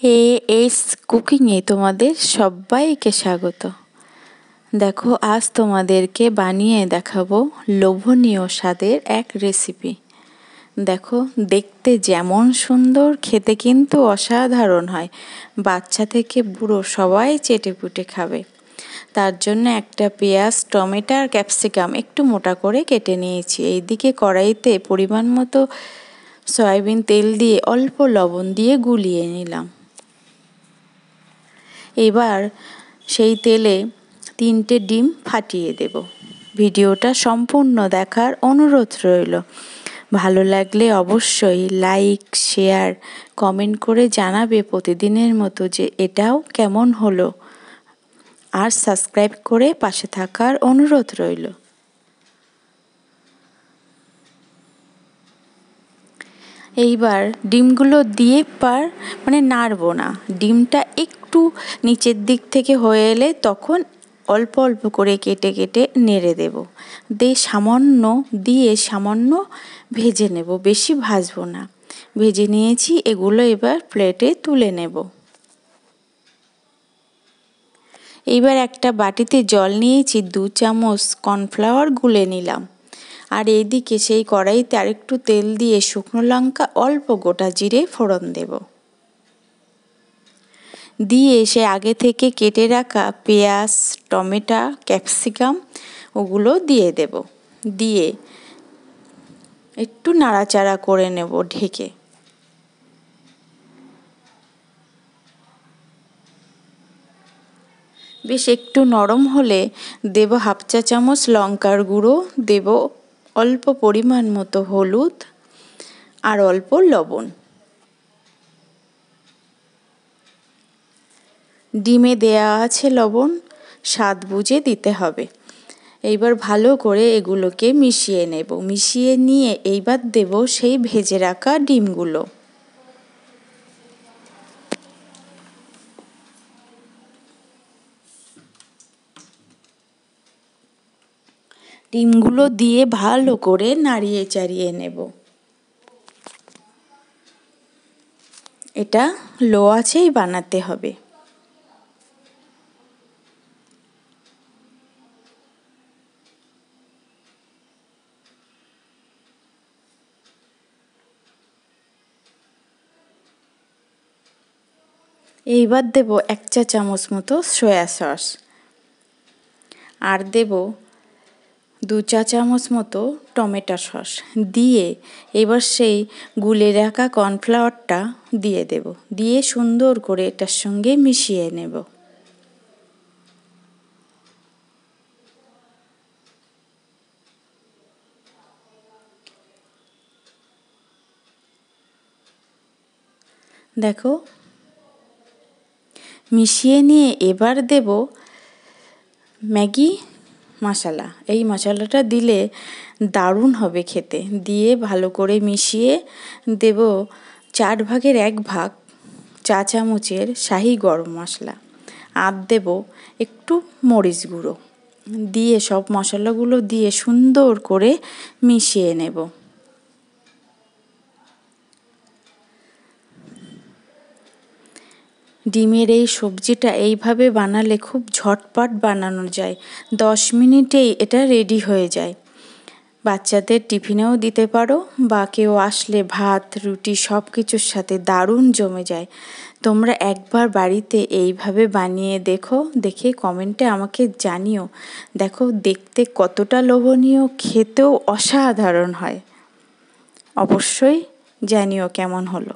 As কুকিংয়ে তোমাদের সবাইকে স্বাগত। দেখো, আজ তোমাদেরকে বানিয়ে দেখাবো লোভনীয় স্বাদের এক রেসিপি। দেখো, দেখতে যেমন সুন্দর, খেতে কিন্তু অসাধারণ হয়। বাচ্চা থেকে বুড়ো সবাই চেটেপুটে খাবে। তার জন্য একটা পেঁয়াজ, টমেটো আর ক্যাপসিকাম একটু মোটা করে কেটে নিয়েছি। এইদিকে কড়াইতে পরিমাণ মতো সয়াবিন তেল দিয়ে অল্প লবণ দিয়ে গুলিয়ে নিলাম। এবার সেই তেলে 3টে ডিম ফাটিয়ে দেব। ভিডিওটা সম্পূর্ণ দেখার অনুরোধ রইল। ভালো লাগলে অবশ্যই লাইক, শেয়ার, কমেন্ট করে জানাবে প্রতিদিনের মতো যে এটাও কেমন হলো, আর সাবস্ক্রাইব করে পাশে থাকার অনুরোধ রইল। এইবার ডিমগুলো দিয়ে নাড়বো না। ডিমটা একটু নিচের দিক থেকে হয়ে এলে তখন অল্প অল্প করে কেটে কেটে নেড়ে দেব। সামান্য ভেজে নেব, বেশি ভাজবো না। ভেজে নিয়েছি, এগুলো এবার প্লেটে তুলে নেব। এইবার একটা বাটিতে জল নিয়েছি, 2 চামচ কর্নফ্লাওয়ার গুলে নিলাম। আর এইদিকে সেই কড়াইতে আরেকটু তেল দিয়ে শুকনো লঙ্কা, অল্প গোটা জিরে ফোড়ন দেব। দিয়ে সে আগে থেকে কেটে রাখা পেঁয়াজ, টমেটো, ক্যাপসিকাম ওগুলো দিয়ে দেব। দিয়ে একটু নাড়াচাড়া করে নেব ঢেকে। বেশ একটু নরম হলে দেব 1/2 চা চামচ লঙ্কার গুঁড়ো, দেব অল্প পরিমাণ মতো হলুদ আর অল্প লবণ। ডিমে দেয়া আছে লবণ, স্বাদ বুঝে দিতে হবে। এইবার ভালো করে এগুলোকে মিশিয়ে নেব। মিশিয়ে নিয়ে এইবার দেব সেই ভেজে রাখা ডিমগুলো। ডিমগুলো দিয়ে ভালো করে নাড়িয়ে চাড়িয়ে নেব। এটা লো আঁচেই বানাতে হবে। এইবার দেব 1 চা চামচ মতো সয়া সস, আর দেব 2 চা চামচ মতো টমেটো সস। দিয়ে এবার সেই গুলে রাখা কর্নফ্লাওয়ারটা দিয়ে দেব। দিয়ে সুন্দর করে এটার সঙ্গে মিশিয়ে নেব। দেখো, মিশিয়ে নিয়ে এবার দেব ম্যাগি মশলা। এই মশলাটা দিলে দারুণ হবে খেতে। দিয়ে ভালো করে মিশিয়ে দেব 1/4 চা চামচের শাহি গরম মশলা, আর দেব একটু মরিচ গুঁড়ো। দিয়ে সব মশলাগুলো দিয়ে সুন্দর করে মিশিয়ে নেব। ডিমের এই সবজিটা এইভাবে বানালে খুব ঝটপট বানানো যায়। 10 মিনিটেই এটা রেডি হয়ে যায়। বাচ্চাদের টিফিনেও দিতে পারো, বা কেউ আসলে ভাত, রুটি সব কিছুর সাথে দারুণ জমে যায়। তোমরা একবার বাড়িতে এইভাবে বানিয়ে দেখো, দেখে কমেন্টে আমাকে জানিও। দেখো দেখতে কতটা লোভনীয়, খেতেও অসাধারণ হয়। অবশ্যই জানিও কেমন হলো।